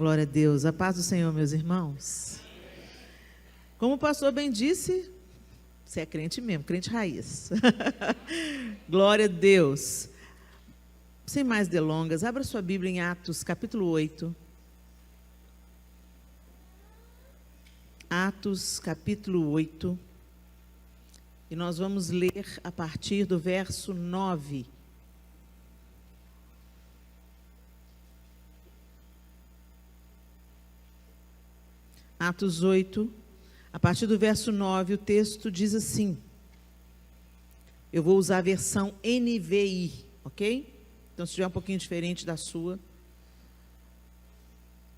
Glória a Deus. A paz do Senhor, meus irmãos. Como o pastor bem disse, você é crente mesmo, crente raiz. Glória a Deus. Sem mais delongas, abra sua Bíblia em Atos, capítulo 8. Atos, capítulo 8. E nós vamos ler a partir do verso 9. Atos 8, a partir do verso 9, o texto diz assim. Eu vou usar a versão NVI, ok? Então, se estiver um pouquinho diferente da sua,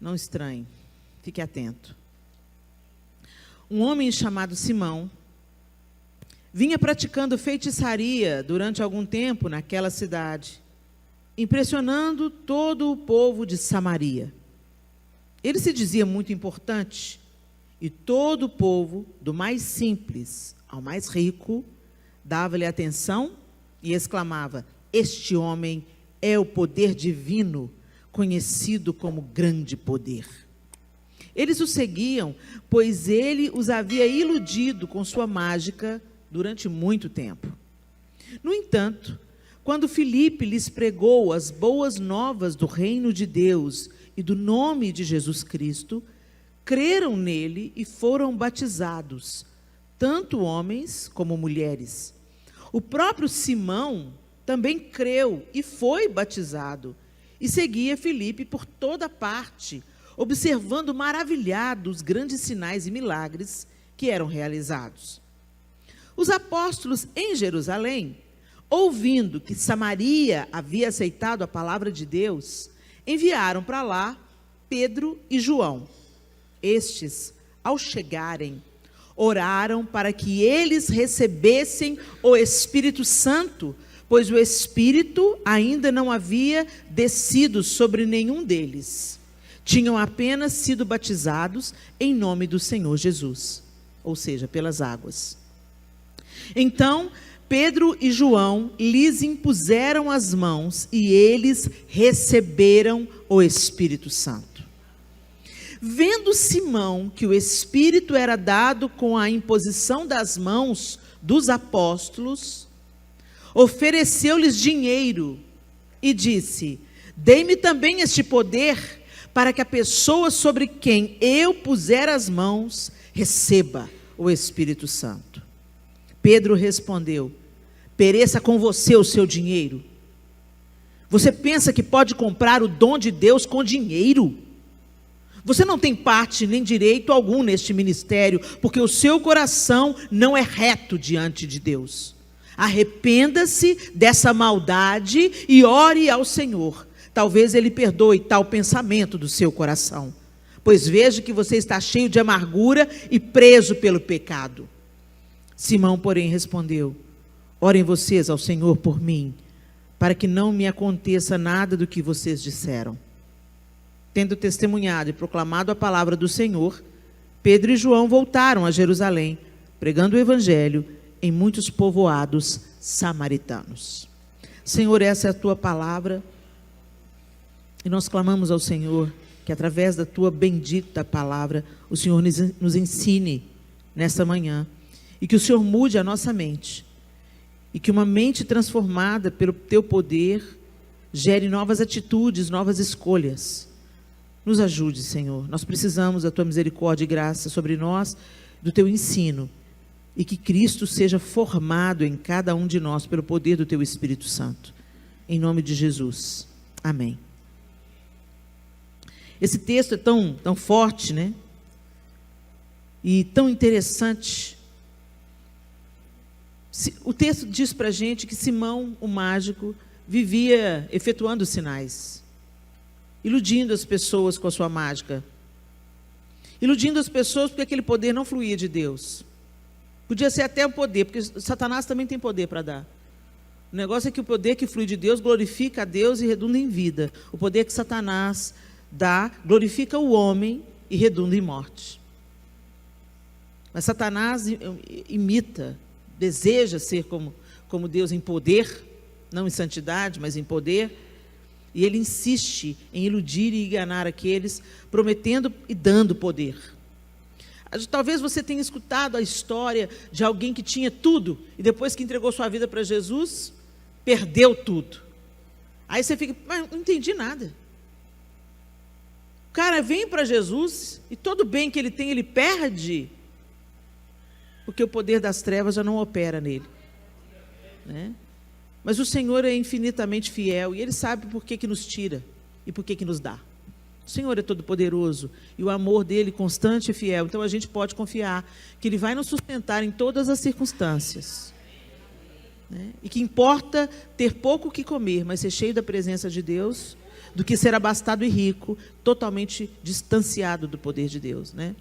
não estranhe, fique atento. Um homem chamado Simão vinha praticando feitiçaria durante algum tempo naquela cidade, impressionando todo o povo de Samaria. Ele se dizia muito importante, e todo o povo, do mais simples ao mais rico, dava-lhe atenção e exclamava: este homem é o poder divino, conhecido como grande poder. Eles o seguiam, pois ele os havia iludido com sua mágica durante muito tempo. No entanto, quando Filipe lhes pregou as boas novas do reino de Deus e do nome de Jesus Cristo, creram nele e foram batizados, tanto homens como mulheres. O próprio Simão também creu e foi batizado, e seguia Filipe por toda parte, observando maravilhado os grandes sinais e milagres que eram realizados. Os apóstolos em Jerusalém, ouvindo que Samaria havia aceitado a palavra de Deus, enviaram para lá Pedro e João. Estes, ao chegarem, oraram para que eles recebessem o Espírito Santo, pois o Espírito ainda não havia descido sobre nenhum deles. Tinham apenas sido batizados em nome do Senhor Jesus, ou seja, pelas águas. Então, Pedro e João lhes impuseram as mãos e eles receberam o Espírito Santo. Vendo Simão que o Espírito era dado com a imposição das mãos dos apóstolos, ofereceu-lhes dinheiro e disse: dei-me também este poder, para que a pessoa sobre quem eu puser as mãos receba o Espírito Santo. Pedro respondeu: pereça com você o seu dinheiro. Você pensa que pode comprar o dom de Deus com dinheiro? Você não tem parte nem direito algum neste ministério, porque o seu coração não é reto diante de Deus. Arrependa-se dessa maldade e ore ao Senhor. Talvez Ele perdoe tal pensamento do seu coração, pois vejo que você está cheio de amargura e preso pelo pecado. Simão, porém, respondeu: orem vocês ao Senhor por mim, para que não me aconteça nada do que vocês disseram. Tendo testemunhado e proclamado a palavra do Senhor, Pedro e João voltaram a Jerusalém, pregando o evangelho em muitos povoados samaritanos. Senhor, essa é a tua palavra, e nós clamamos ao Senhor que através da tua bendita palavra o Senhor nos ensine nesta manhã, e que o Senhor mude a nossa mente, e que uma mente transformada pelo teu poder gere novas atitudes, novas escolhas. Nos ajude, Senhor. Nós precisamos da tua misericórdia e graça sobre nós, do teu ensino, e que Cristo seja formado em cada um de nós pelo poder do teu Espírito Santo. Em nome de Jesus. Amém. Esse texto é tão forte, né? E tão interessante. O texto diz para a gente que Simão, o mágico, vivia efetuando sinais, iludindo as pessoas com a sua mágica, iludindo as pessoas porque aquele poder não fluía de Deus. Podia ser até um poder, porque Satanás também tem poder para dar. O negócio é que o poder que flui de Deus glorifica a Deus e redunda em vida. O poder que Satanás dá glorifica o homem e redunda em morte. Mas Satanás imita, deseja ser como Deus em poder, não em santidade, mas em poder. E ele insiste em iludir e enganar aqueles, prometendo e dando poder. Talvez você tenha escutado a história de alguém que tinha tudo, e depois que entregou sua vida para Jesus, perdeu tudo. Aí você fica, mas não entendi nada. O cara vem para Jesus, e todo bem que ele tem, ele perde, porque o poder das trevas já não opera nele. Né? Mas o Senhor é infinitamente fiel, e Ele sabe por que nos tira, e por que nos dá. O Senhor é todo-poderoso, e o amor dEle constante e fiel. Então a gente pode confiar que Ele vai nos sustentar em todas as circunstâncias. Né? E que importa ter pouco o que comer, mas ser cheio da presença de Deus, do que ser abastado e rico, totalmente distanciado do poder de Deus. Né?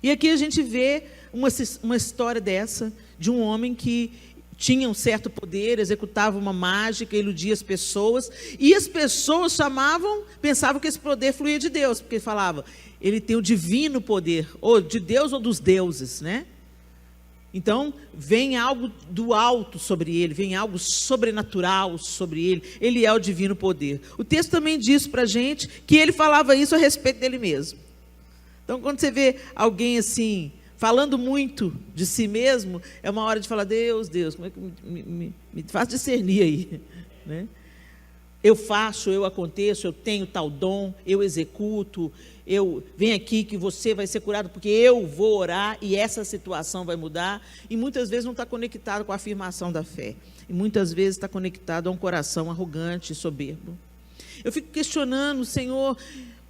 E aqui a gente vê uma história dessa, de um homem que tinha um certo poder, executava uma mágica, iludia as pessoas, e as pessoas pensavam que esse poder fluía de Deus, porque falava, ele tem o divino poder, ou de Deus ou dos deuses, né? Então, vem algo do alto sobre ele, vem algo sobrenatural sobre ele, ele é o divino poder. O texto também diz para a gente que ele falava isso a respeito dele mesmo. Então, quando você vê alguém assim, falando muito de si mesmo, é uma hora de falar, Deus, como é que me faz discernir aí? Né? Eu faço, eu aconteço, eu tenho tal dom, eu executo, eu venho aqui que você vai ser curado porque eu vou orar e essa situação vai mudar. E muitas vezes não está conectado com a afirmação da fé. E muitas vezes está conectado a um coração arrogante e soberbo. Eu fico questionando, Senhor,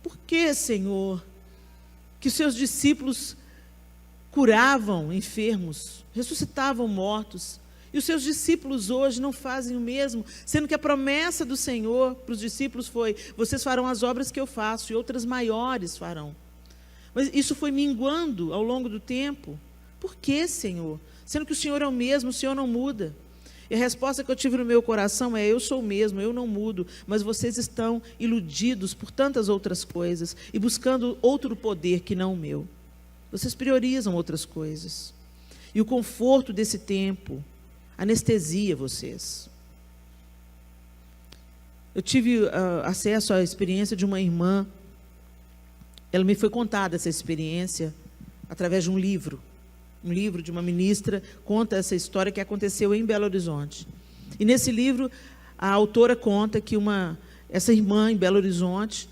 por que, Senhor, que os seus discípulos curavam enfermos, ressuscitavam mortos, e os seus discípulos hoje não fazem o mesmo, sendo que a promessa do Senhor para os discípulos foi, vocês farão as obras que eu faço, e outras maiores farão. Mas isso foi minguando ao longo do tempo. Por que, Senhor? Sendo que o Senhor é o mesmo, o Senhor não muda. E a resposta que eu tive no meu coração é, eu sou o mesmo, eu não mudo, mas vocês estão iludidos por tantas outras coisas, e buscando outro poder que não o meu. Vocês priorizam outras coisas. E o conforto desse tempo anestesia vocês. Eu tive acesso à experiência de uma irmã. Ela me foi contada essa experiência através de um livro. Um livro de uma ministra conta essa história que aconteceu em Belo Horizonte. E nesse livro, a autora conta que essa irmã em Belo Horizonte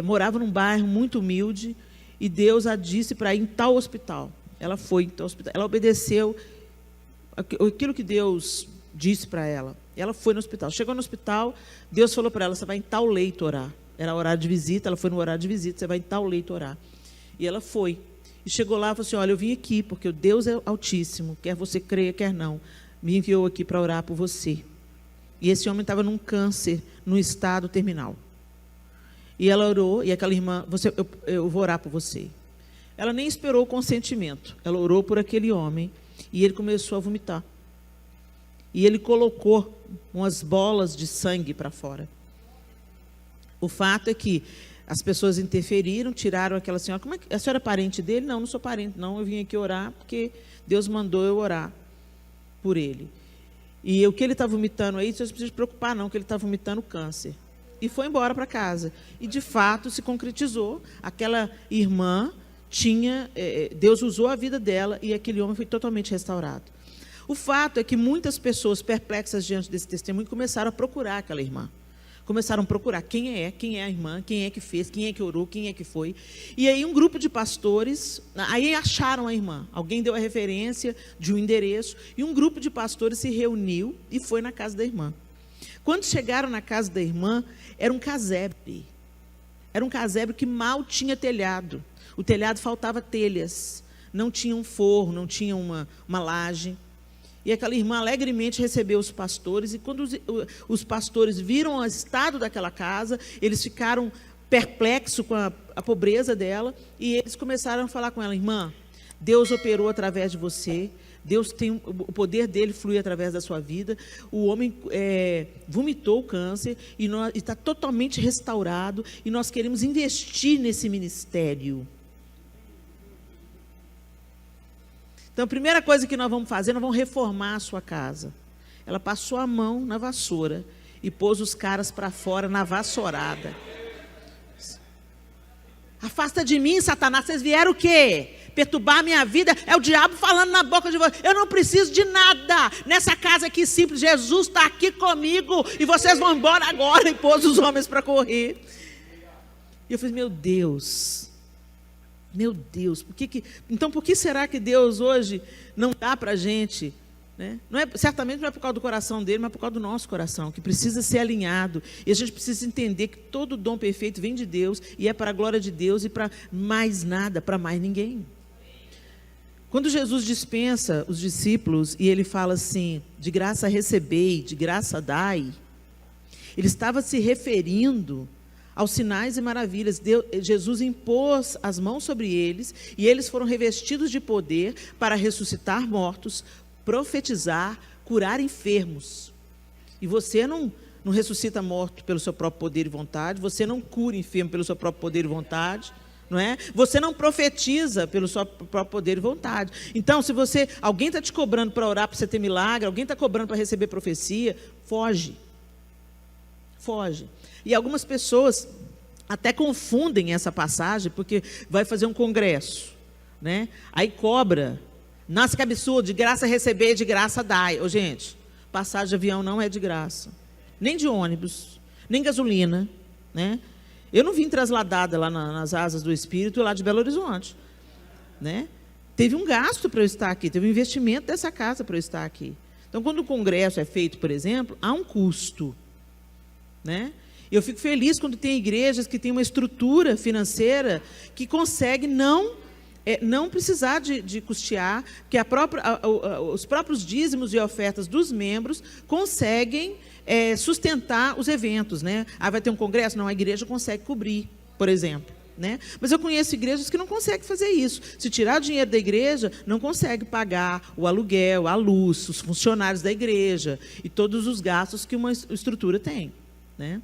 morava num bairro muito humilde, e Deus a disse para ir em tal hospital. Ela foi em tal hospital. Ela obedeceu aquilo que Deus disse para ela. Ela foi no hospital. Chegou no hospital, Deus falou para ela, você vai em tal leito orar. Era horário de visita, ela foi no horário de visita, você vai em tal leito orar. E ela foi. E chegou lá e falou assim, olha, eu vim aqui, porque o Deus é altíssimo, quer você creia, quer não, me enviou aqui para orar por você. E esse homem estava num câncer, num estado terminal. E ela orou, e aquela irmã, eu vou orar por você. Ela nem esperou o consentimento, ela orou por aquele homem, e ele começou a vomitar. E ele colocou umas bolas de sangue para fora. O fato é que as pessoas interferiram, tiraram aquela senhora. Como é que, a senhora é parente dele? Não, não sou parente, não. Eu vim aqui orar porque Deus mandou eu orar por ele. E o que ele está vomitando aí, vocês não precisam se preocupar não, que ele está vomitando câncer. E foi embora para casa. E, de fato, se concretizou. Aquela irmã Deus usou a vida dela e aquele homem foi totalmente restaurado. O fato é que muitas pessoas perplexas diante desse testemunho começaram a procurar aquela irmã. Começaram a procurar quem é a irmã, quem é que fez, quem é que orou, quem é que foi. E aí um grupo de pastores, aí acharam a irmã. Alguém deu a referência de um endereço e um grupo de pastores se reuniu e foi na casa da irmã. Quando chegaram na casa da irmã, era um casebre. Era um casebre que mal tinha telhado. O telhado faltava telhas. Não tinha um forro, não tinha uma laje. E aquela irmã alegremente recebeu os pastores, e quando os pastores viram o estado daquela casa, eles ficaram perplexos com a pobreza dela, e eles começaram a falar com ela, irmã, Deus operou através de você, Deus tem o poder dele flui através da sua vida, o homem vomitou o câncer, e está totalmente restaurado, e nós queremos investir nesse ministério. Então, a primeira coisa que nós vamos fazer, nós vamos reformar a sua casa. Ela passou a mão na vassoura e pôs os caras para fora na vassourada. Afasta de mim, Satanás. Vocês vieram o quê? Perturbar a minha vida? É o diabo falando na boca de vocês. Eu não preciso de nada. Nessa casa aqui simples, Jesus está aqui comigo. E vocês vão embora agora. E pôs os homens para correr. E eu falei, meu Deus, então por que será que Deus hoje não dá para a gente? Né? Certamente não é por causa do coração dele, mas por causa do nosso coração, que precisa ser alinhado. E a gente precisa entender que todo dom perfeito vem de Deus, e é para a glória de Deus e para mais nada, para mais ninguém. Quando Jesus dispensa os discípulos e ele fala assim, de graça recebei, de graça dai, ele estava se referindo aos sinais e maravilhas. Jesus impôs as mãos sobre eles e eles foram revestidos de poder para ressuscitar mortos, profetizar, curar enfermos. E você não ressuscita morto pelo seu próprio poder e vontade, você não cura enfermo pelo seu próprio poder e vontade, não é? Você não profetiza pelo seu próprio poder e vontade. Então, se alguém está te cobrando para orar para você ter milagre, alguém está cobrando para receber profecia, foge. E algumas pessoas até confundem essa passagem, porque vai fazer um congresso, né? Aí cobra, nossa, que absurdo, de graça receber, de graça dai. Ô, gente, passagem de avião não é de graça, nem de ônibus, nem gasolina, né? Eu não vim trasladada lá nas asas do Espírito, lá de Belo Horizonte, né? Teve um gasto para eu estar aqui, teve um investimento dessa casa para eu estar aqui. Então, quando o congresso é feito, por exemplo, há um custo, né? Eu fico feliz quando tem igrejas que têm uma estrutura financeira que consegue não precisar de custear, que os próprios dízimos e ofertas dos membros conseguem sustentar os eventos, né? Vai ter um congresso? Não, a igreja consegue cobrir, por exemplo, né? Mas eu conheço igrejas que não conseguem fazer isso. Se tirar o dinheiro da igreja, não consegue pagar o aluguel, a luz, os funcionários da igreja e todos os gastos que uma estrutura tem, né?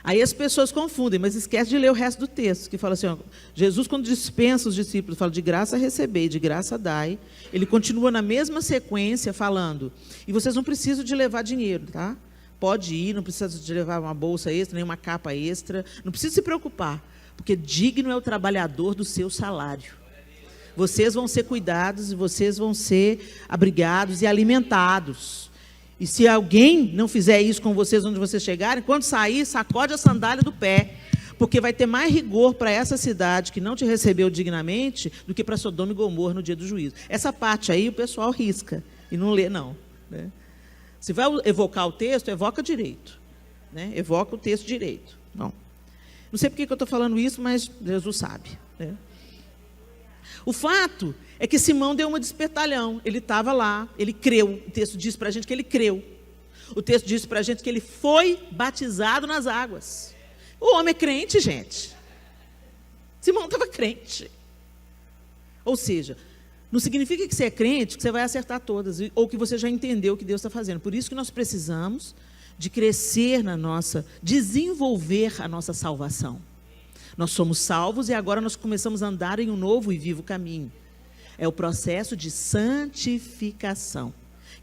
Aí as pessoas confundem, mas esquecem de ler o resto do texto, que fala assim, ó, Jesus, quando dispensa os discípulos, fala de graça recebei, de graça dai, ele continua na mesma sequência falando, e vocês não precisam de levar dinheiro, tá? Pode ir, não precisa de levar uma bolsa extra, nem uma capa extra, não precisa se preocupar, porque digno é o trabalhador do seu salário. Vocês vão ser cuidados, e vocês vão ser abrigados e alimentados. E se alguém não fizer isso com vocês onde vocês chegarem, quando sair, sacode a sandália do pé, porque vai ter mais rigor para essa cidade que não te recebeu dignamente do que para Sodoma e Gomorra no dia do juízo. Essa parte aí o pessoal risca e não lê, não, né? Se vai evocar o texto, evoca direito, né? Evoca o texto direito. Bom, não sei por que eu estou falando isso, mas Jesus sabe, né? O fato é que Simão deu uma despertalhão. Ele estava lá, ele creu. O texto diz para a gente que ele creu. O texto diz para a gente que ele foi batizado nas águas. O homem é crente, gente. Simão estava crente. Ou seja, não significa que você é crente, que você vai acertar todas, ou que você já entendeu o que Deus está fazendo. Por isso que nós precisamos de crescer desenvolver a nossa salvação. Nós somos salvos e agora nós começamos a andar em um novo e vivo caminho. É o processo de santificação.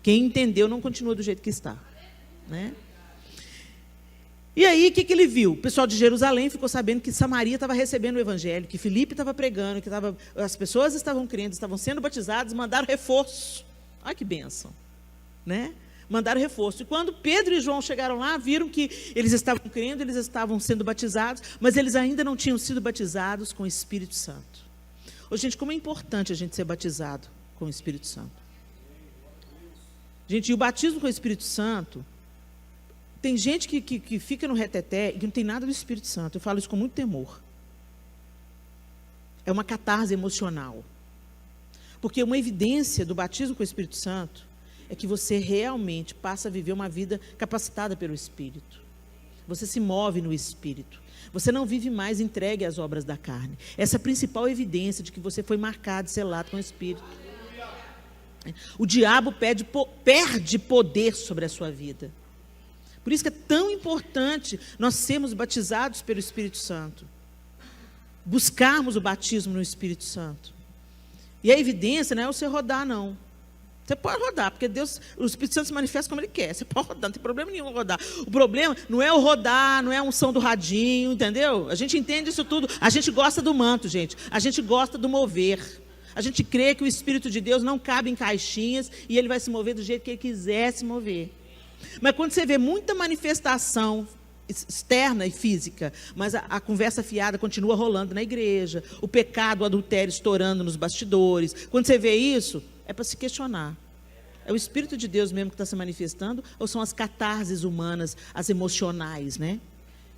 Quem entendeu não continua do jeito que está, né? E aí, o que ele viu? O pessoal de Jerusalém ficou sabendo que Samaria estava recebendo o evangelho, que Filipe estava pregando, que as pessoas estavam crendo, estavam sendo batizadas, mandaram reforço. Olha que bênção, né? Mandaram reforço. E quando Pedro e João chegaram lá, viram que eles estavam crendo, eles estavam sendo batizados, mas eles ainda não tinham sido batizados com o Espírito Santo. Ô, gente, como é importante a gente ser batizado com o Espírito Santo. Gente, e o batismo com o Espírito Santo, tem gente que fica no reteté e que não tem nada do Espírito Santo. Eu falo isso com muito temor. É uma catarse emocional. Porque uma evidência do batismo com o Espírito Santo é que você realmente passa a viver uma vida capacitada pelo Espírito. Você se move no Espírito. Você não vive mais entregue às obras da carne. Essa é a principal evidência de que você foi marcado, selado com o Espírito. O diabo perde poder sobre a sua vida. Por isso que é tão importante nós sermos batizados pelo Espírito Santo. Buscarmos o batismo no Espírito Santo. E a evidência não é você rodar, não. Você pode rodar, porque Deus, o Espírito Santo se manifesta como Ele quer. Você pode rodar, não tem problema nenhum rodar. O problema não é o rodar, não é a unção do radinho, entendeu? A gente entende isso tudo. A gente gosta do manto, gente. A gente gosta do mover. A gente crê que o Espírito de Deus não cabe em caixinhas e Ele vai se mover do jeito que Ele quiser se mover. Mas quando você vê muita manifestação externa e física, mas a conversa fiada continua rolando na igreja, o pecado, o adultério estourando nos bastidores, quando você vê isso, é para se questionar. É o Espírito de Deus mesmo que está se manifestando, ou são as catarses humanas, as emocionais, né?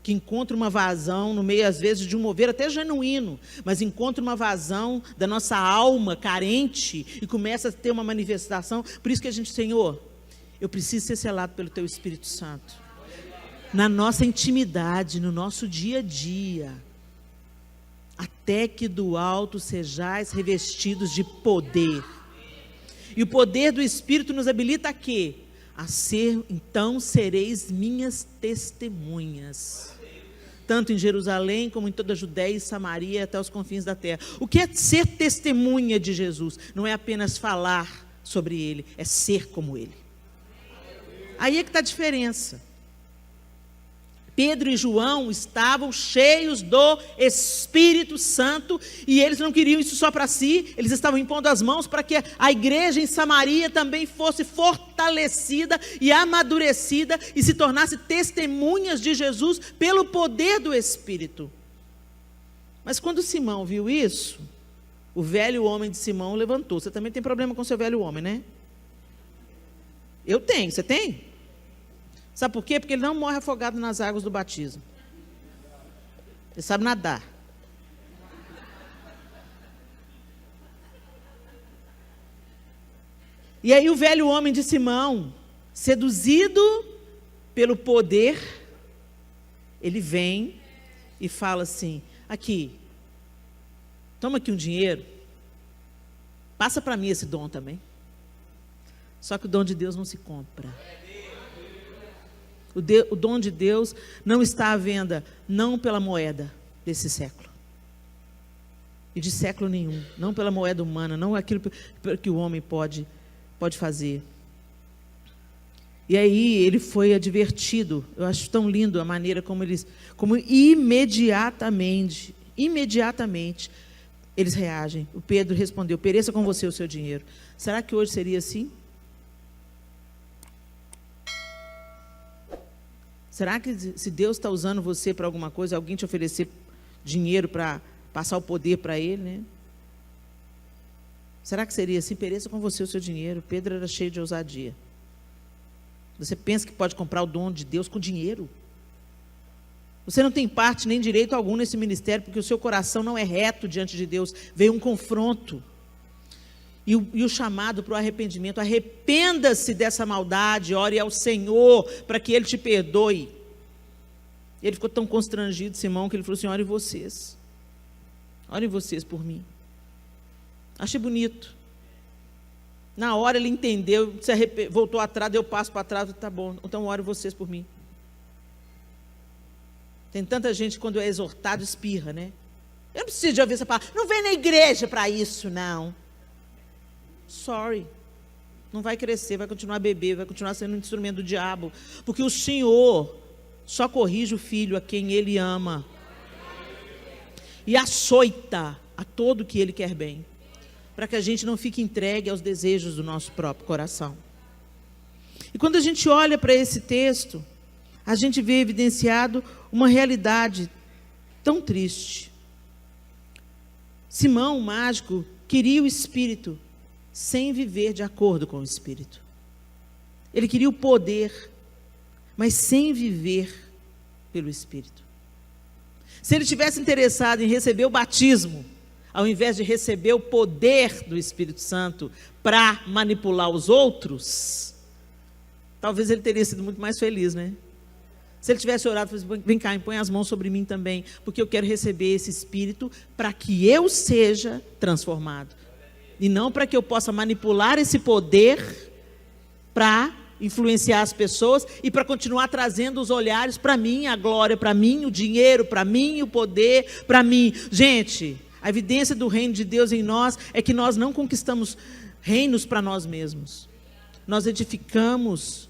Que encontram uma vazão no meio, às vezes, de um mover até genuíno, mas encontram uma vazão da nossa alma carente e começa a ter uma manifestação. Por isso que a gente, Senhor, eu preciso ser selado pelo Teu Espírito Santo. Na nossa intimidade, no nosso dia a dia, até que do alto sejais revestidos de poder. E o poder do Espírito nos habilita a quê? A ser, então, sereis minhas testemunhas. Tanto em Jerusalém, como em toda a Judéia e Samaria, até os confins da terra. O que é ser testemunha de Jesus? Não é apenas falar sobre Ele, é ser como Ele. Aí é que está a diferença. Pedro e João estavam cheios do Espírito Santo e eles não queriam isso só para si, eles estavam impondo as mãos para que a igreja em Samaria também fosse fortalecida e amadurecida e se tornasse testemunhas de Jesus pelo poder do Espírito. Mas quando Simão viu isso, o velho homem de Simão levantou. Você também tem problema com seu velho homem, né? Eu tenho, você tem? Sabe por quê? Porque ele não morre afogado nas águas do batismo. Ele sabe nadar. E aí o velho homem de Simão, seduzido pelo poder, ele vem e fala assim: aqui, toma aqui um dinheiro, passa para mim esse dom também. Só que o dom de Deus não se compra. O dom de Deus não está à venda, não pela moeda desse século. E de século nenhum. Não pela moeda humana, não aquilo que o homem pode fazer. E aí ele foi advertido. Eu acho tão lindo a maneira como imediatamente eles reagem. O Pedro respondeu: pereça com você o seu dinheiro. Será que hoje seria assim? Será que se Deus está usando você para alguma coisa, alguém te oferecer dinheiro para passar o poder para Ele, né? Será que seria assim? Pereça com você o seu dinheiro. Pedro era cheio de ousadia. Você pensa que pode comprar o dom de Deus com dinheiro? Você não tem parte nem direito algum nesse ministério, porque o seu coração não é reto diante de Deus. Veio um confronto. E o chamado para o arrependimento: arrependa-se dessa maldade, ore ao Senhor para que Ele te perdoe. Ele ficou tão constrangido, Simão, que ele falou assim: orem vocês por mim. Achei bonito. Na hora ele entendeu, voltou atrás, deu passo para trás, tá bom, então orem vocês por mim. Tem tanta gente, quando é exortado, espirra, né? Eu não preciso de ouvir essa palavra, não vem na igreja para isso, não. Sorry, não vai crescer, vai continuar a beber, vai continuar sendo um instrumento do diabo, porque o Senhor só corrige o filho a quem Ele ama e açoita a todo que Ele quer bem, para que a gente não fique entregue aos desejos do nosso próprio coração. E quando a gente olha para esse texto, a gente vê evidenciado uma realidade tão triste. Simão, o mágico, queria o Espírito, sem viver de acordo com o Espírito. Ele queria o poder, mas sem viver pelo Espírito. Se ele tivesse interessado em receber o batismo, ao invés de receber o poder do Espírito Santo para manipular os outros, talvez ele teria sido muito mais feliz, né? Se ele tivesse orado, vem cá, impõe as mãos sobre mim também, porque eu quero receber esse Espírito para que eu seja transformado. E não para que eu possa manipular esse poder para influenciar as pessoas e para continuar trazendo os olhares para mim, a glória para mim, o dinheiro para mim, o poder para mim. Gente, a evidência do reino de Deus em nós é que nós não conquistamos reinos para nós mesmos. Nós edificamos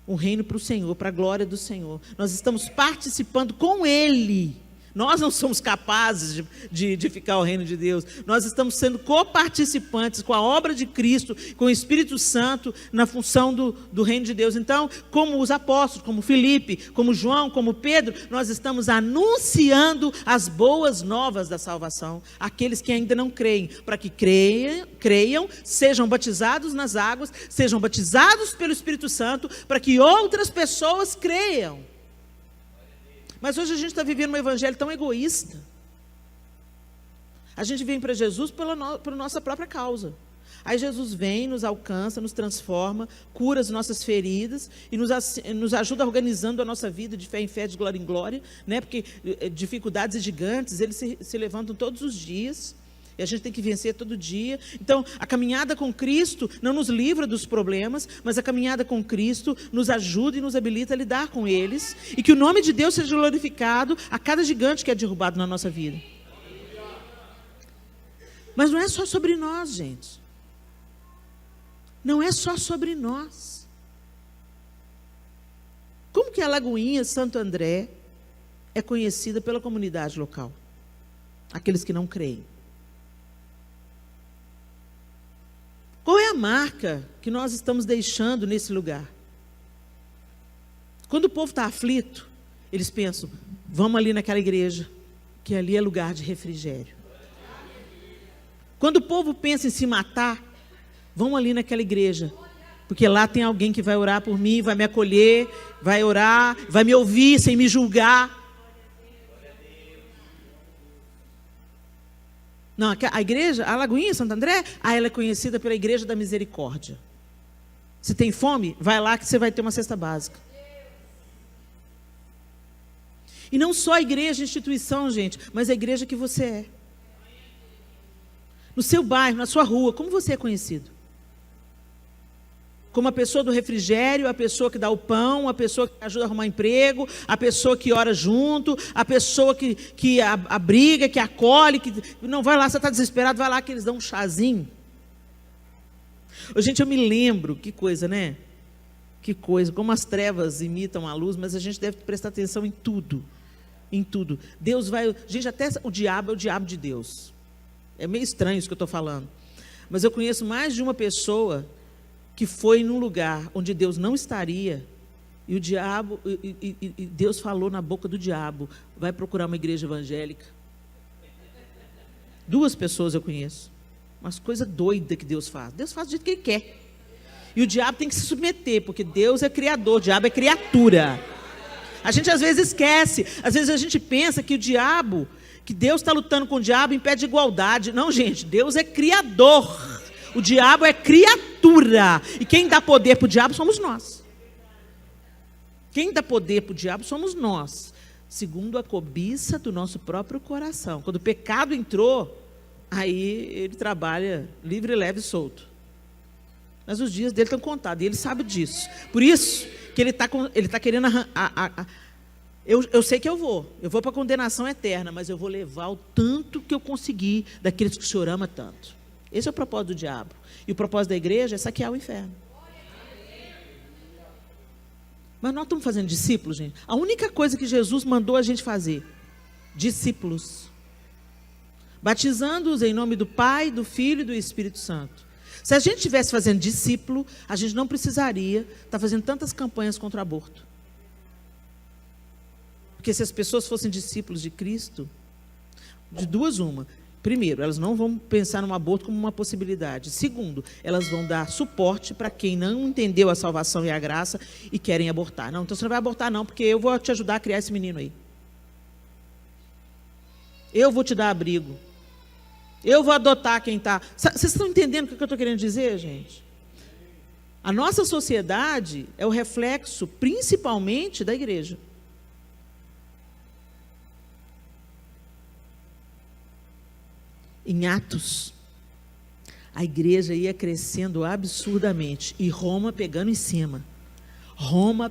um reino para o Senhor, para a glória do Senhor. Nós estamos participando com Ele. Nós não somos capazes de edificar o reino de Deus. Nós estamos sendo coparticipantes com a obra de Cristo, com o Espírito Santo, na função do reino de Deus. Então, como os apóstolos, como Filipe, como João, como Pedro, nós estamos anunciando as boas novas da salvação. Aqueles que ainda não creem, para que creiam, sejam batizados nas águas, sejam batizados pelo Espírito Santo, para que outras pessoas creiam. Mas hoje a gente está vivendo um evangelho tão egoísta. A gente vem para Jesus por nossa própria causa. Aí Jesus vem, nos alcança, nos transforma, cura as nossas feridas e nos ajuda organizando a nossa vida de fé em fé, de glória em glória, né? Porque dificuldades gigantes, eles se levantam todos os dias. E a gente tem que vencer todo dia. Então, a caminhada com Cristo não nos livra dos problemas, mas a caminhada com Cristo nos ajuda e nos habilita a lidar com eles. E que o nome de Deus seja glorificado a cada gigante que é derrubado na nossa vida. Mas não é só sobre nós, gente. Não é só sobre nós. Como que a Lagoinha Santo André é conhecida pela comunidade local? Aqueles que não creem. Qual é a marca que nós estamos deixando nesse lugar? Quando o povo está aflito, eles pensam, vamos ali naquela igreja, que ali é lugar de refrigério. Quando o povo pensa em se matar, vamos ali naquela igreja, porque lá tem alguém que vai orar por mim, vai me acolher, vai orar, vai me ouvir sem me julgar. Não, a igreja, a Lagoinha Santo André, ela é conhecida pela Igreja da Misericórdia. Se tem fome, vai lá que você vai ter uma cesta básica. E não só a igreja, instituição, gente, mas a igreja que você é. No seu bairro, na sua rua, como você é conhecido? Como a pessoa do refrigério, a pessoa que dá o pão, a pessoa que ajuda a arrumar emprego, a pessoa que ora junto, a pessoa que abriga, que acolhe, que não vai lá, você está desesperado, vai lá que eles dão um chazinho. Gente, eu me lembro, que coisa, né? Que coisa, como as trevas imitam a luz, mas a gente deve prestar atenção em tudo. Em tudo. Deus vai... Gente, até o diabo é o diabo de Deus. É meio estranho isso que eu estou falando. Mas eu conheço mais de uma pessoa que foi num lugar onde Deus não estaria, e o diabo, e Deus falou na boca do diabo, vai procurar uma igreja evangélica. 2 pessoas eu conheço. Umas coisas doidas que Deus faz. Deus faz do jeito que Ele quer. E o diabo tem que se submeter, porque Deus é criador, o diabo é criatura. A gente às vezes esquece, às vezes a gente pensa que o diabo, que Deus está lutando com o diabo em pé de igualdade. Não, gente, Deus é criador. O diabo é criatura. E quem dá poder para o diabo somos nós. Quem dá poder para o diabo somos nós. Segundo a cobiça do nosso próprio coração. Quando o pecado entrou, aí ele trabalha livre, leve e solto. Mas os dias dele estão contados. E ele sabe disso. Por isso que ele está querendo... Eu sei que eu vou para a condenação eterna. Mas eu vou levar o tanto que eu conseguir daqueles que o Senhor ama tanto. Esse é o propósito do diabo. E o propósito da igreja é saquear o inferno. Mas nós estamos fazendo discípulos, gente. A única coisa que Jesus mandou a gente fazer, discípulos. Batizando-os em nome do Pai, do Filho e do Espírito Santo. Se a gente estivesse fazendo discípulo, a gente não precisaria estar fazendo tantas campanhas contra o aborto. Porque se as pessoas fossem discípulos de Cristo, de 2 uma. Primeiro, elas não vão pensar no aborto como uma possibilidade. Segundo, elas vão dar suporte para quem não entendeu a salvação e a graça e querem abortar. Não, então você não vai abortar não, porque eu vou te ajudar a criar esse menino aí. Eu vou te dar abrigo. Eu vou adotar quem está... Vocês estão entendendo o que eu estou querendo dizer, gente? A nossa sociedade é o reflexo, principalmente, da igreja. Em Atos, a igreja ia crescendo absurdamente. E Roma pegando em cima. Roma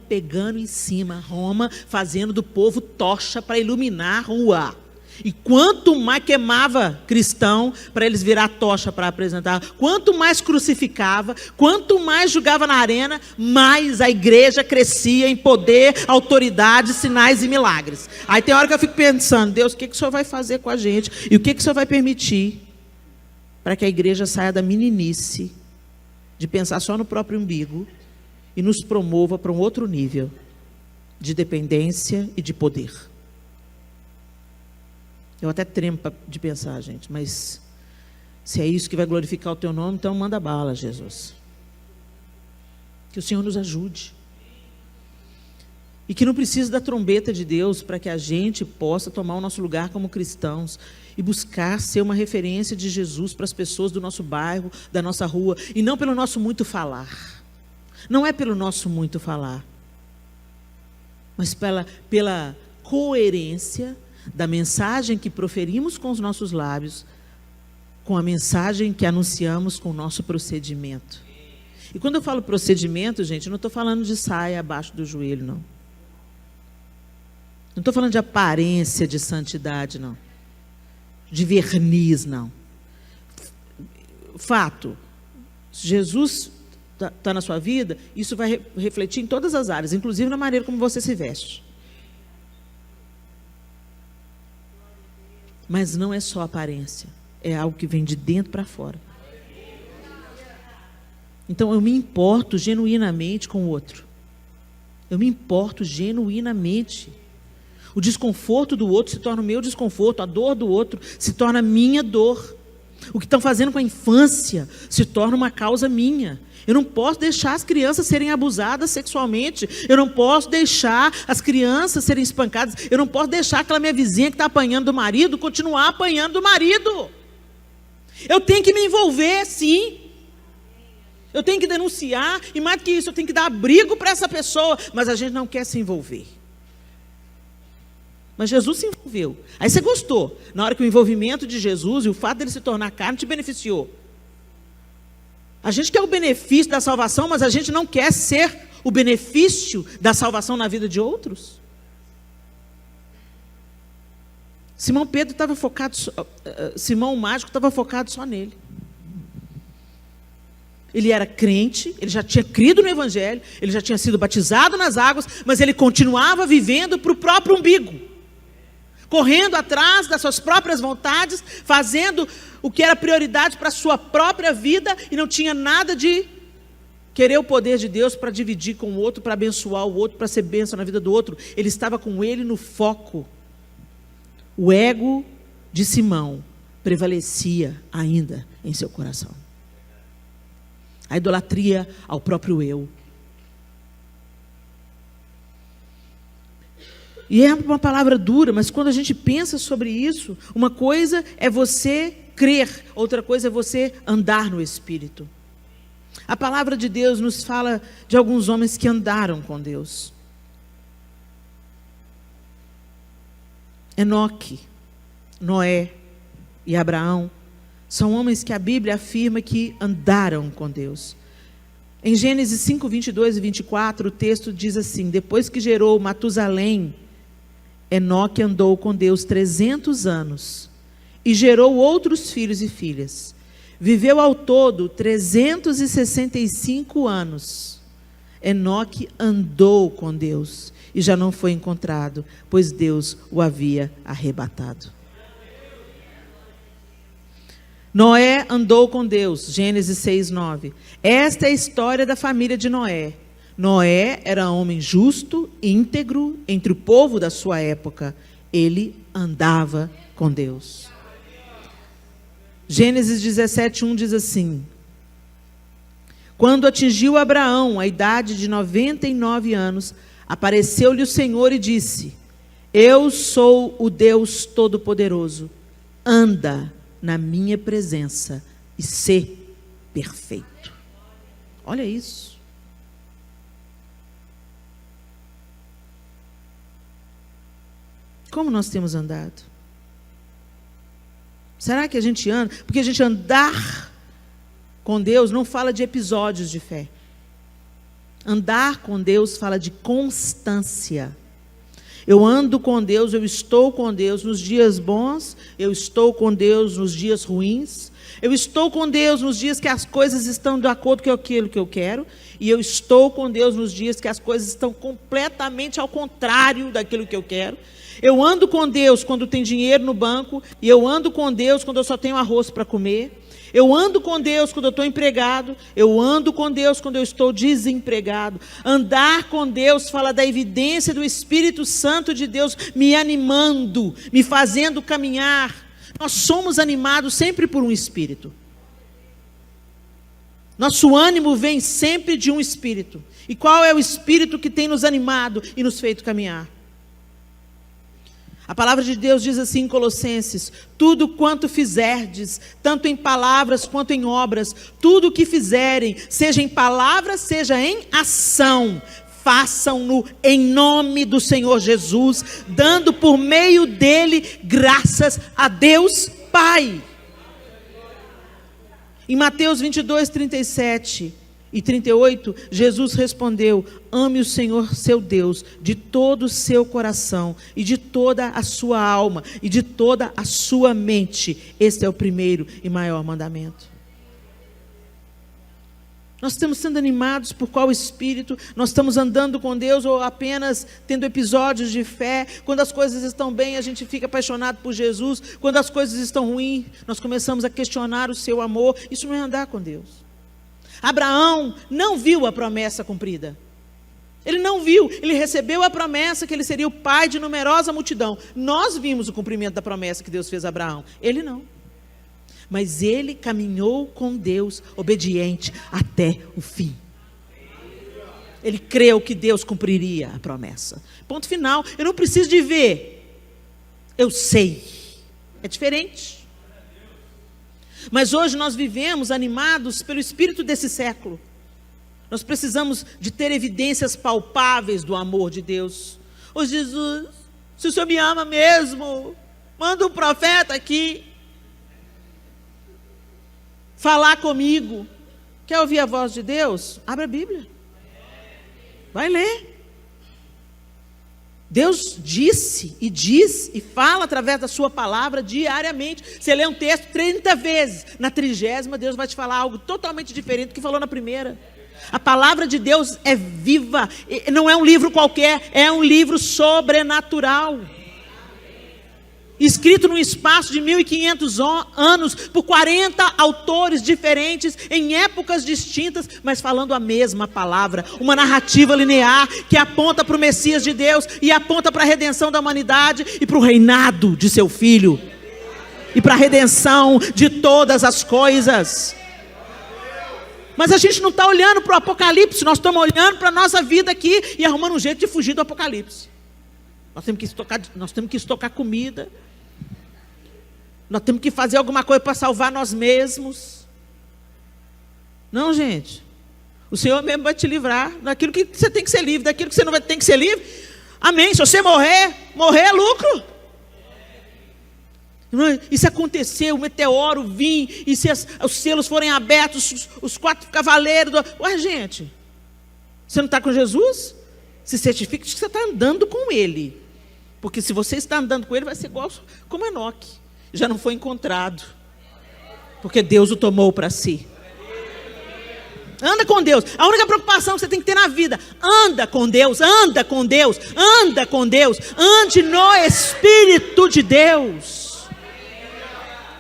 fazendo do povo tocha para iluminar a rua. E quanto mais queimava cristão para eles virar tocha para apresentar, quanto mais crucificava, quanto mais julgava na arena, mais a igreja crescia em poder, autoridade, sinais e milagres. Aí tem hora que eu fico pensando, Deus, o que o Senhor vai fazer com a gente? E o que o Senhor vai permitir para que a igreja saia da meninice, de pensar só no próprio umbigo, e nos promova para um outro nível de dependência e de poder. Eu até tremo de pensar, gente, mas se é isso que vai glorificar o teu nome, então manda bala, Jesus. Que o Senhor nos ajude. E que não precise da trombeta de Deus para que a gente possa tomar o nosso lugar como cristãos e buscar ser uma referência de Jesus para as pessoas do nosso bairro, da nossa rua, e não pelo nosso muito falar. Não é pelo nosso muito falar, mas pela coerência da mensagem que proferimos com os nossos lábios, com a mensagem que anunciamos com o nosso procedimento. E quando eu falo procedimento, gente, eu não estou falando de saia abaixo do joelho, não. Não estou falando de aparência de santidade, não. De verniz, não. Fato, se Jesus está na sua vida, isso vai refletir em todas as áreas, inclusive na maneira como você se veste. Mas não é só aparência, é algo que vem de dentro para fora. Então eu me importo genuinamente com o outro. Eu me importo genuinamente. O desconforto do outro se torna o meu desconforto, a dor do outro se torna a minha dor. O que estão fazendo com a infância se torna uma causa minha. Eu não posso deixar as crianças serem abusadas sexualmente. Eu não posso deixar as crianças serem espancadas. Eu não posso deixar aquela minha vizinha que está apanhando do marido continuar apanhando do marido. Eu tenho que me envolver, sim. Eu tenho que denunciar. E mais do que isso, eu tenho que dar abrigo para essa pessoa. Mas a gente não quer se envolver. Mas Jesus se envolveu. Aí você gostou. Na hora que o envolvimento de Jesus e o fato dele se tornar carne te beneficiou. A gente quer o benefício da salvação, mas a gente não quer ser o benefício da salvação na vida de outros. Simão Pedro estava focado, Simão o mágico estava focado só nele. Ele era crente, ele já tinha crido no Evangelho, ele já tinha sido batizado nas águas, mas ele continuava vivendo para o próprio umbigo. Correndo atrás das suas próprias vontades, fazendo o que era prioridade para a sua própria vida, e não tinha nada de querer o poder de Deus para dividir com o outro, para abençoar o outro, para ser bênção na vida do outro. Ele estava com ele no foco. O ego de Simão prevalecia ainda em seu coração. A idolatria ao próprio eu. E é uma palavra dura, mas quando a gente pensa sobre isso, uma coisa é você crer, outra coisa é você andar no Espírito. A palavra de Deus nos fala de alguns homens que andaram com Deus. Enoque, Noé e Abraão são homens que a Bíblia afirma que andaram com Deus. Em Gênesis 5, 22 e 24, o texto diz assim: depois que gerou Matusalém, Enoque andou com Deus 300 anos e gerou outros filhos e filhas. Viveu ao todo 365 anos. Enoque andou com Deus e já não foi encontrado, pois Deus o havia arrebatado. Noé andou com Deus, Gênesis 6, 9. Esta é a história da família de Noé. Noé era homem justo, íntegro, entre o povo da sua época. Ele andava com Deus. Gênesis 17, 1 diz assim: quando atingiu Abraão a idade de 99 anos, apareceu-lhe o Senhor e disse: eu sou o Deus Todo-Poderoso. Anda na minha presença e sê perfeito. Olha isso. Como nós temos andado? Será que a gente anda? Porque a gente andar com Deus não fala de episódios de fé. Andar com Deus fala de constância. Eu ando com Deus, eu estou com Deus nos dias bons, eu estou com Deus nos dias ruins, eu estou com Deus nos dias que as coisas estão de acordo com aquilo que eu quero, e eu estou com Deus nos dias que as coisas estão completamente ao contrário daquilo que eu quero. Eu ando com Deus quando tem dinheiro no banco, e eu ando com Deus quando eu só tenho arroz para comer. Eu ando com Deus quando eu estou empregado, eu ando com Deus quando eu estou desempregado. Andar com Deus fala da evidência do Espírito Santo de Deus me animando, me fazendo caminhar. Nós somos animados sempre por um Espírito. Nosso ânimo vem sempre de um Espírito. E qual é o Espírito que tem nos animado e nos feito caminhar? A palavra de Deus diz assim em Colossenses: tudo quanto fizerdes, tanto em palavras quanto em obras, tudo o que fizerem, seja em palavras, seja em ação, façam-no em nome do Senhor Jesus, dando por meio dele graças a Deus Pai. Em Mateus 22, 37 e 38, Jesus respondeu: ame o Senhor seu Deus de todo o seu coração e de toda a sua alma e de toda a sua mente. Este é o primeiro e maior mandamento. Nós estamos sendo animados por qual Espírito? Nós estamos andando com Deus ou apenas tendo episódios de fé? Quando as coisas estão bem, a gente fica apaixonado por Jesus. Quando as coisas estão ruins, nós começamos a questionar o seu amor. Isso não é andar com Deus. Abraão não viu a promessa cumprida. Ele não viu, ele recebeu a promessa que ele seria o pai de numerosa multidão. Nós vimos o cumprimento da promessa que Deus fez a Abraão. Ele não. Mas ele caminhou com Deus, obediente até o fim. Ele creu que Deus cumpriria a promessa. Ponto final. Eu não preciso de ver. Eu sei. É diferente. Mas hoje nós vivemos animados pelo espírito desse século. Nós precisamos de ter evidências palpáveis do amor de Deus. Ô Jesus, se o Senhor me ama mesmo, manda um profeta aqui falar comigo. Quer ouvir a voz de Deus? Abre a Bíblia. Vai ler. Deus disse e diz e fala através da sua palavra diariamente. Você lê um texto 30 vezes, na 30ª Deus vai te falar algo totalmente diferente do que falou na primeira. A palavra de Deus é viva, não é um livro qualquer, é um livro sobrenatural. Escrito num espaço de 1500 anos, por 40 autores diferentes, em épocas distintas, mas falando a mesma palavra. Uma narrativa linear que aponta para o Messias de Deus e aponta para a redenção da humanidade e para o reinado de seu Filho. E para a redenção de todas as coisas. Mas a gente não está olhando para o Apocalipse, nós estamos olhando para a nossa vida aqui e arrumando um jeito de fugir do Apocalipse. Nós temos que estocar comida. Nós temos que fazer alguma coisa para salvar nós mesmos. Não, gente. O Senhor mesmo vai te livrar daquilo que você tem que ser livre, daquilo que você não vai ter que ser livre. Amém. Se você morrer é lucro. E se acontecer, o meteoro vir, e se os selos forem abertos, os 4 cavaleiros... Ué, gente, você não está com Jesus? Se certifique de que você está andando com Ele. Porque se você está andando com Ele, vai ser igual como Enoque. Já não foi encontrado. Porque Deus o tomou para si. Anda com Deus. A única preocupação que você tem que ter na vida: anda com Deus, anda com Deus, anda com Deus. Ande no Espírito de Deus.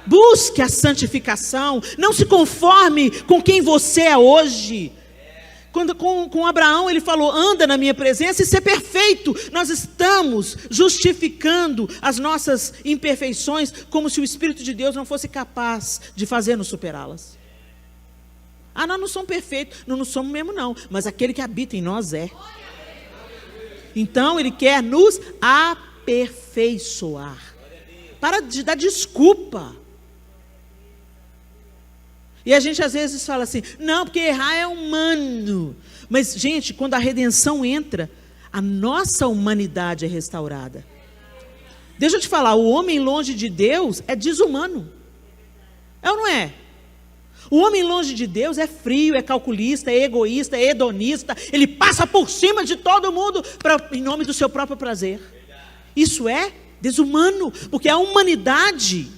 Busque a santificação. Não se conforme com quem você é hoje. Quando com Abraão ele falou: anda na minha presença e ser perfeito. Nós estamos justificando as nossas imperfeições como se o Espírito de Deus não fosse capaz de fazer-nos superá-las. Nós não somos perfeitos. Não somos mesmo não. Mas aquele que habita em nós é. Então ele quer nos aperfeiçoar. Para de dar desculpa. E a gente às vezes fala assim: não, porque errar é humano. Mas, gente, quando a redenção entra, a nossa humanidade é restaurada. Deixa eu te falar, o homem longe de Deus é desumano. É ou não é? O homem longe de Deus é frio, é calculista, é egoísta, é hedonista. Ele passa por cima de todo mundo em nome do seu próprio prazer. Isso é desumano, porque a humanidade,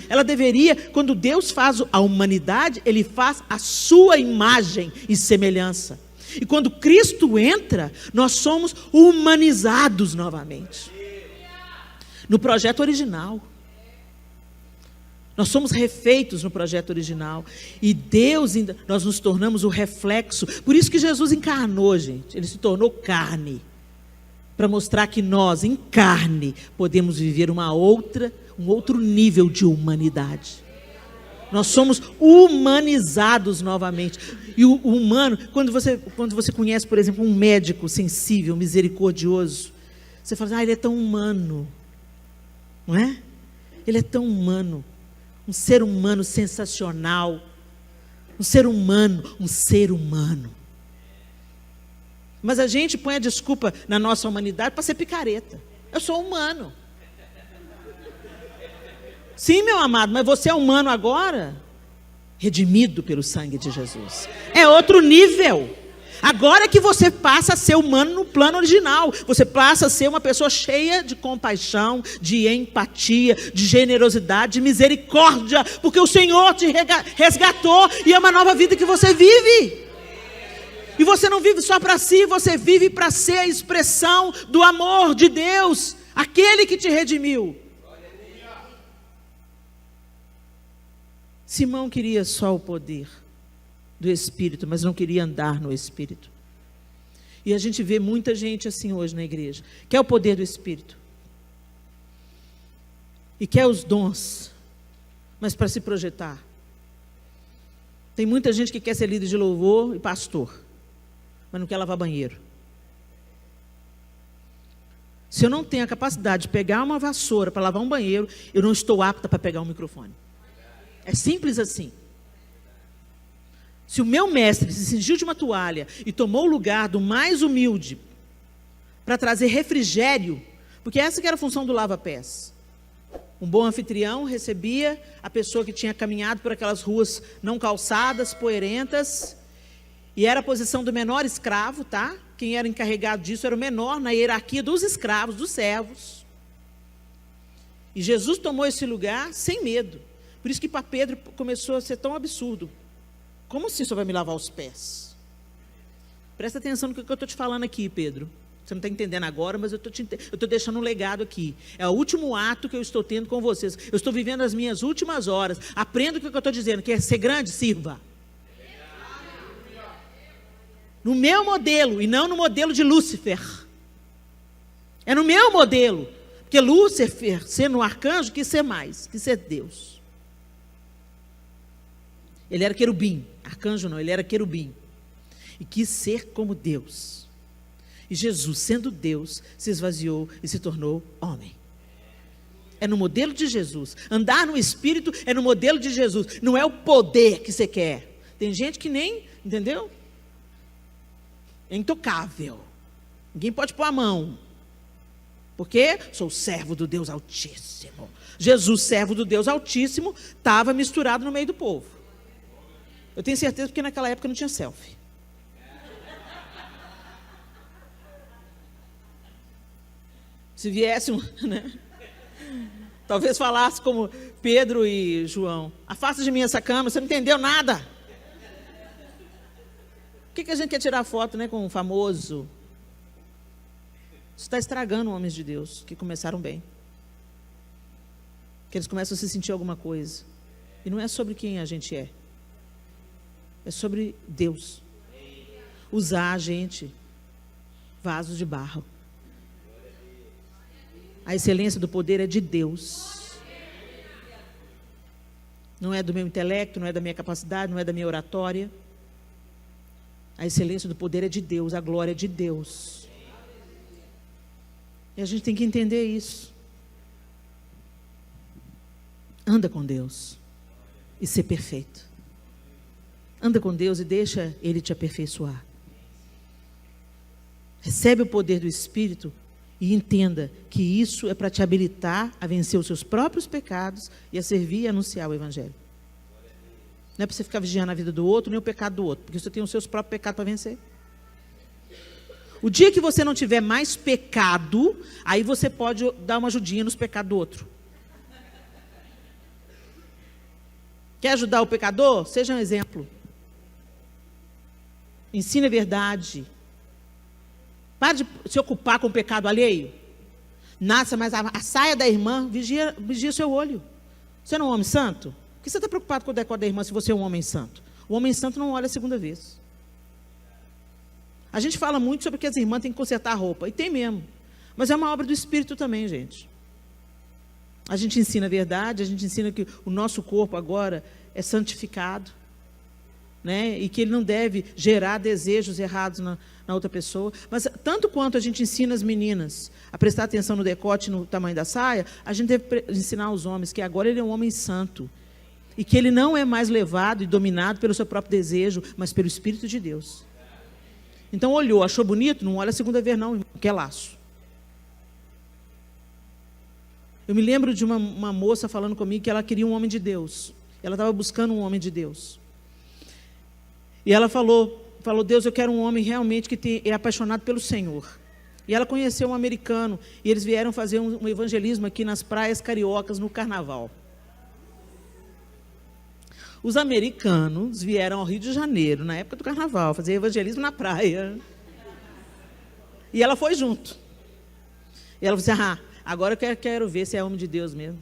ela deveria, quando Deus faz a humanidade, Ele faz a sua imagem e semelhança. E quando Cristo entra, nós somos humanizados novamente. No projeto original. Nós somos refeitos no projeto original. E Deus, nós nos tornamos o reflexo. Por isso que Jesus encarnou, gente. Ele se tornou carne. Para mostrar que nós, em carne, podemos viver um outro nível de humanidade. Nós somos humanizados novamente. E o humano, quando você conhece, por exemplo, um médico sensível, misericordioso, você fala, ele é tão humano. Não é? Ele é tão humano. Um ser humano sensacional. Um ser humano. Mas a gente põe a desculpa na nossa humanidade para ser picareta. Eu sou humano. Sim, meu amado, mas você é humano agora? Redimido pelo sangue de Jesus. É outro nível. Agora que você passa a ser humano no plano original. Você passa a ser uma pessoa cheia de compaixão, de empatia, de generosidade, de misericórdia. Porque o Senhor te resgatou e é uma nova vida que você vive. E você não vive só para si, você vive para ser a expressão do amor de Deus. Aquele que te redimiu. Simão queria só o poder do Espírito, mas não queria andar no Espírito. E a gente vê muita gente assim hoje na igreja. Quer o poder do Espírito. E quer os dons, mas para se projetar. Tem muita gente que quer ser líder de louvor e pastor, mas não quer lavar banheiro. Se eu não tenho a capacidade de pegar uma vassoura para lavar um banheiro, eu não estou apta para pegar um microfone. É simples assim. Se o meu mestre se cingiu de uma toalha e tomou o lugar do mais humilde para trazer refrigério, porque essa que era a função do lava-pés. Um bom anfitrião recebia a pessoa que tinha caminhado por aquelas ruas não calçadas, poeirentas, e era a posição do menor escravo, tá? Quem era encarregado disso era o menor na hierarquia dos escravos, dos servos. E Jesus tomou esse lugar sem medo. Por isso que para Pedro começou a ser tão absurdo. Como assim o senhor vai me lavar os pés? Presta atenção no que eu estou te falando aqui, Pedro. Você não está entendendo agora, mas eu estou deixando um legado aqui. É o último ato que eu estou tendo com vocês. Eu estou vivendo as minhas últimas horas. Aprenda o que eu estou dizendo. Quer ser grande? Sirva. No meu modelo e não no modelo de Lúcifer. É no meu modelo. Porque Lúcifer, sendo um arcanjo, quis ser mais, quis ser Deus. Ele era querubim, arcanjo não, ele era querubim. E quis ser como Deus. E Jesus, sendo Deus, se esvaziou e se tornou homem. É no modelo de Jesus. Andar no Espírito é no modelo de Jesus. Não é o poder que você quer. Tem gente que nem, entendeu? É intocável. Ninguém pode pôr a mão. Porque sou servo do Deus Altíssimo. Jesus, servo do Deus Altíssimo, estava misturado no meio do povo. Eu tenho certeza porque naquela época não tinha selfie. Se viesse né? Talvez falasse como Pedro e João. Afasta de mim essa câmera, você não entendeu nada. Por que a gente quer tirar foto, né, com um famoso? Isso está estragando homens de Deus que começaram bem. Que eles começam a se sentir alguma coisa. E não é sobre quem a gente é. É sobre Deus. Usar a gente, vaso de barro. A excelência do poder é de Deus. Não é do meu intelecto, não é da minha capacidade, não é da minha oratória. A excelência do poder é de Deus, a glória é de Deus. E a gente tem que entender isso. Anda com Deus e ser perfeito. Anda com Deus e deixa Ele te aperfeiçoar. Recebe o poder do Espírito e entenda que isso é para te habilitar a vencer os seus próprios pecados e a servir e anunciar o Evangelho. Não é para você ficar vigiando a vida do outro, nem o pecado do outro, porque você tem os seus próprios pecados para vencer. O dia que você não tiver mais pecado, aí você pode dar uma ajudinha nos pecados do outro. Quer ajudar o pecador? Seja um exemplo. Ensine a verdade. Pare de se ocupar com o pecado alheio. Nasça, mas a saia da irmã, vigia o seu olho. Você não é um homem santo? Por que você está preocupado com o decoro da irmã se você é um homem santo? O homem santo não olha a segunda vez. A gente fala muito sobre que as irmãs têm que consertar a roupa. E tem mesmo. Mas é uma obra do Espírito também, gente. A gente ensina a verdade, a gente ensina que o nosso corpo agora é santificado, né? E que ele não deve gerar desejos errados na outra pessoa. Mas tanto quanto a gente ensina as meninas a prestar atenção no decote, no tamanho da saia, a gente deve ensinar os homens que agora ele é um homem santo. E que ele não é mais levado e dominado pelo seu próprio desejo, mas pelo Espírito de Deus. Então olhou, achou bonito? Não olha a segunda vez não, que é laço. Eu me lembro de uma moça falando comigo que ela queria um homem de Deus. Ela estava buscando um homem de Deus. E ela falou, Deus, eu quero um homem realmente que é apaixonado pelo Senhor. E ela conheceu um americano, e eles vieram fazer um evangelismo aqui nas praias cariocas, no carnaval. Os americanos vieram ao Rio de Janeiro, na época do carnaval, fazer evangelismo na praia. E ela foi junto. E ela falou assim, agora eu quero ver se é homem de Deus mesmo.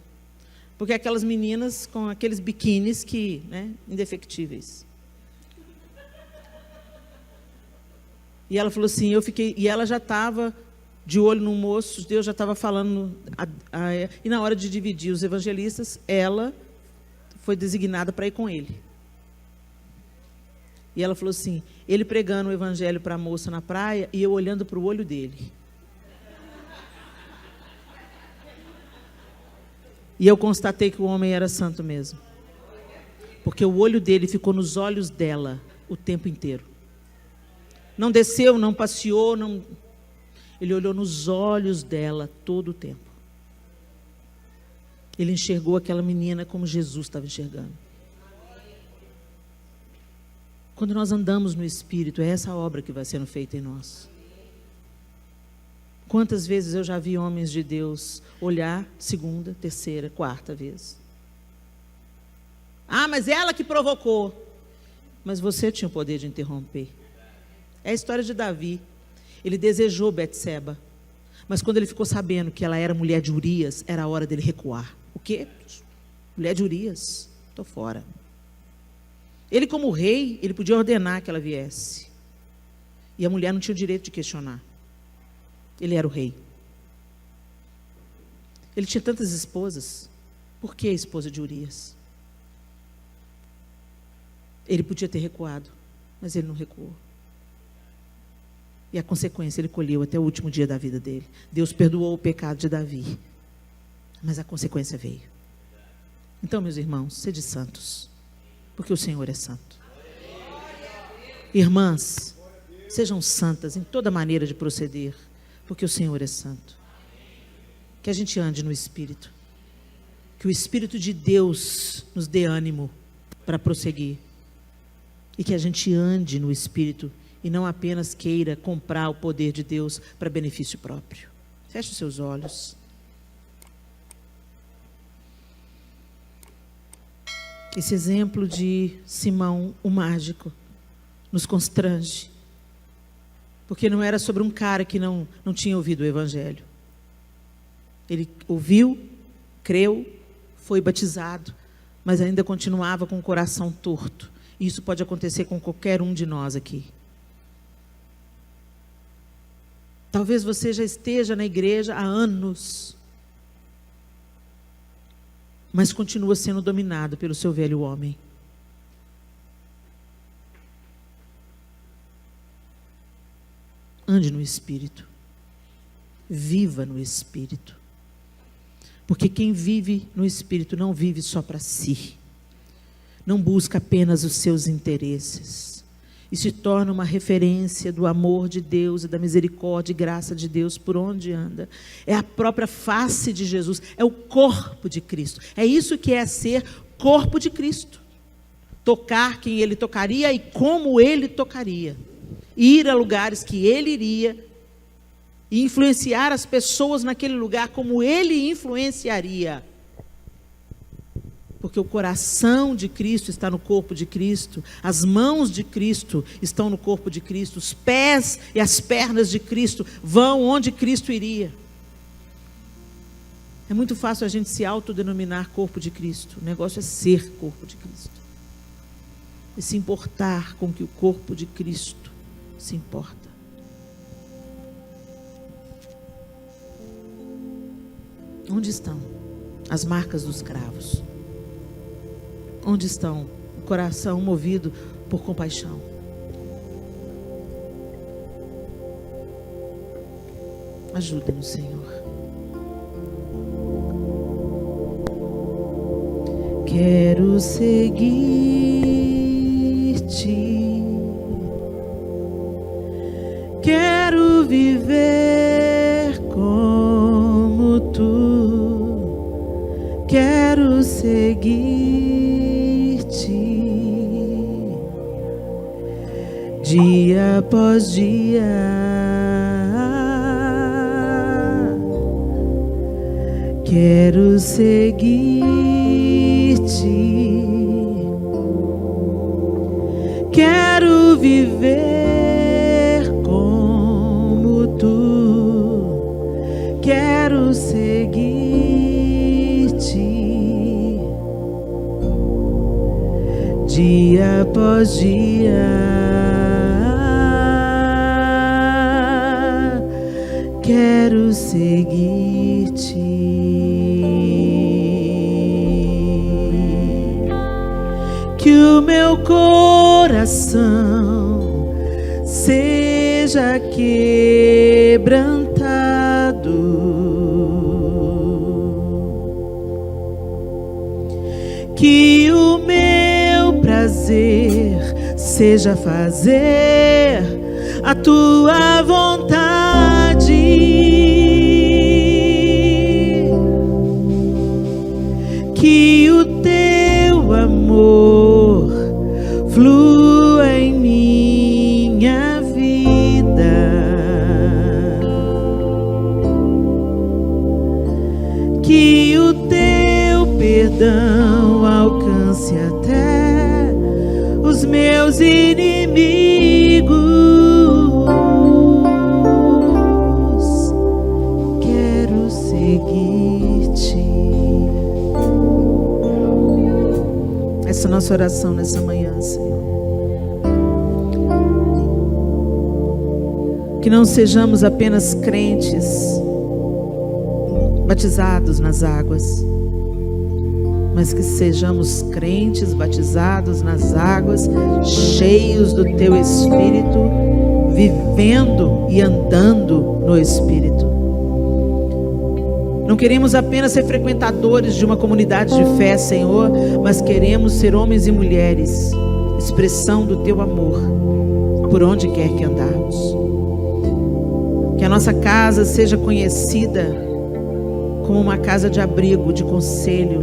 Porque aquelas meninas com aqueles biquínis que, né, indefectíveis. E ela falou assim, e ela já estava de olho no moço, Deus já estava falando, e na hora de dividir os evangelistas, ela foi designada para ir com ele. E ela falou assim, ele pregando o evangelho para a moça na praia, e eu olhando para o olho dele. E eu constatei que o homem era santo mesmo. Porque o olho dele ficou nos olhos dela o tempo inteiro. Não desceu, não passeou, não... Ele olhou nos olhos dela todo o tempo. Ele enxergou aquela menina como Jesus estava enxergando. Quando nós andamos no Espírito, é essa obra que vai sendo feita em nós. Quantas vezes eu já vi homens de Deus olhar segunda, terceira, quarta vez. Mas ela que provocou. Mas você tinha o poder de interromper. É a história de Davi. Ele desejou Betseba. Mas quando ele ficou sabendo que ela era mulher de Urias, era a hora dele recuar. O quê? Mulher de Urias? Estou fora. Ele, como rei, ele podia ordenar que ela viesse. E a mulher não tinha o direito de questionar. Ele era o rei. Ele tinha tantas esposas. Por que a esposa de Urias? Ele podia ter recuado, mas ele não recuou. E a consequência ele colheu até o último dia da vida dele. Deus perdoou o pecado de Davi, mas a consequência veio. Então, meus irmãos, sede santos, porque o Senhor é santo. Irmãs, sejam santas em toda maneira de proceder, porque o Senhor é santo. Que a gente ande no Espírito. Que o Espírito de Deus nos dê ânimo para prosseguir. E que a gente ande no Espírito e não apenas queira comprar o poder de Deus para benefício próprio. Feche os seus olhos. Esse exemplo de Simão, o mágico, nos constrange. Porque não era sobre um cara que não tinha ouvido o Evangelho. Ele ouviu, creu, foi batizado, mas ainda continuava com o coração torto. E isso pode acontecer com qualquer um de nós aqui. Talvez você já esteja na igreja há anos, mas continua sendo dominado pelo seu velho homem. Ande no Espírito. Viva no Espírito. Porque quem vive no Espírito não vive só para si. Não busca apenas os seus interesses. E se torna uma referência do amor de Deus e da misericórdia e graça de Deus por onde anda. É a própria face de Jesus. É o corpo de Cristo. É isso que é ser corpo de Cristo. Tocar quem Ele tocaria e como Ele tocaria. ir a lugares que ele iria e influenciar as pessoas naquele lugar como ele influenciaria. Porque o coração de Cristo está no corpo de Cristo, as mãos de Cristo estão no corpo de Cristo, os pés e as pernas de Cristo vão onde Cristo iria. É muito fácil a gente se autodenominar corpo de Cristo. O negócio é ser corpo de Cristo. E se importar com que o corpo de Cristo se importa. Onde estão as marcas dos cravos? Onde estão o coração movido por compaixão? Ajuda-nos, Senhor. Quero seguir-te, quero viver como tu, quero seguir-te, dia após dia, quero seguir-te, quero viver como tu, quero seguir-te, dia após dia, quero seguir-te. Que o meu coração seja quebrantado, que o meu prazer seja fazer a tua vontade, que o teu amor flua em minha vida, que o teu perdão alcance até os meus inimigos. Quero seguir-te. Essa é a nossa oração nessa manhã, Senhor. Que não sejamos apenas crentes batizados nas águas, mas que sejamos crentes batizados nas águas, cheios do Teu Espírito, vivendo e andando no Espírito. Não queremos apenas ser frequentadores de uma comunidade de fé, Senhor, mas queremos ser homens e mulheres, expressão do Teu amor, por onde quer que andarmos. Que a nossa casa seja conhecida como uma casa de abrigo, de conselho,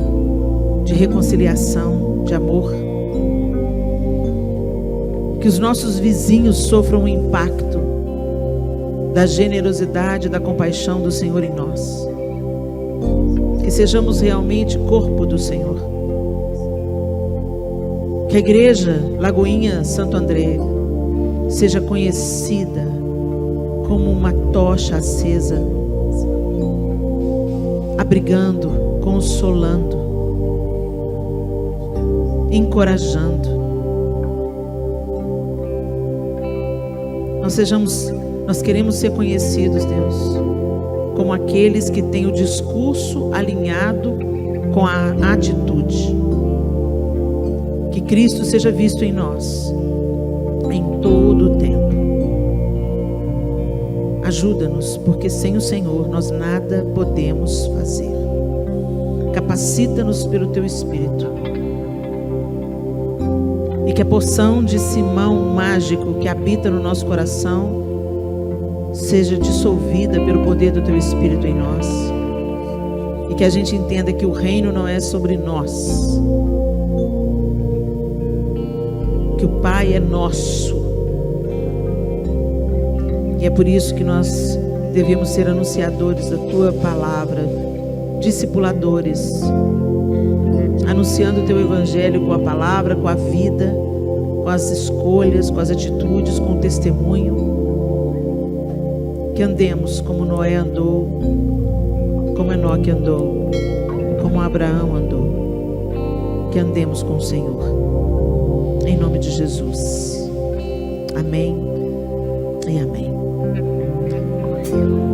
de reconciliação, de amor. Que os nossos vizinhos sofram o impacto da generosidade e da compaixão do Senhor em nós. Que sejamos realmente corpo do Senhor. Que a igreja Lagoinha Santo André seja conhecida como uma tocha acesa, abrigando, consolando, encorajando. Nós queremos ser conhecidos, Deus, como aqueles que têm o discurso alinhado com a atitude. Que Cristo seja visto em nós, em todo o tempo. Ajuda-nos, porque sem o Senhor nós nada podemos fazer. Capacita-nos pelo Teu Espírito. E que a porção de Simão mágico que habita no nosso coração seja dissolvida pelo poder do Teu Espírito em nós. E que a gente entenda que o reino não é sobre nós. Que o Pai é nosso. E é por isso que nós devemos ser anunciadores da tua palavra, discipuladores, anunciando o teu evangelho com a palavra, com a vida, com as escolhas, com as atitudes, com o testemunho. Que andemos como Noé andou, como Enoque andou, como Abraão andou. Que andemos com o Senhor, em nome de Jesus. Amém e amém.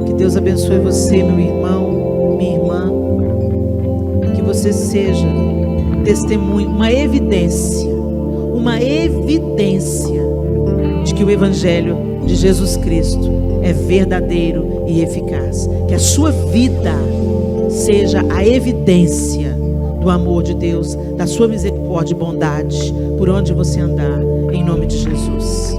Que Deus abençoe você, meu irmão, minha irmã. Que você seja testemunho, uma evidência de que o evangelho de Jesus Cristo é verdadeiro e eficaz. Que a sua vida seja a evidência do amor de Deus, da sua misericórdia e bondade por onde você andar, em nome de Jesus.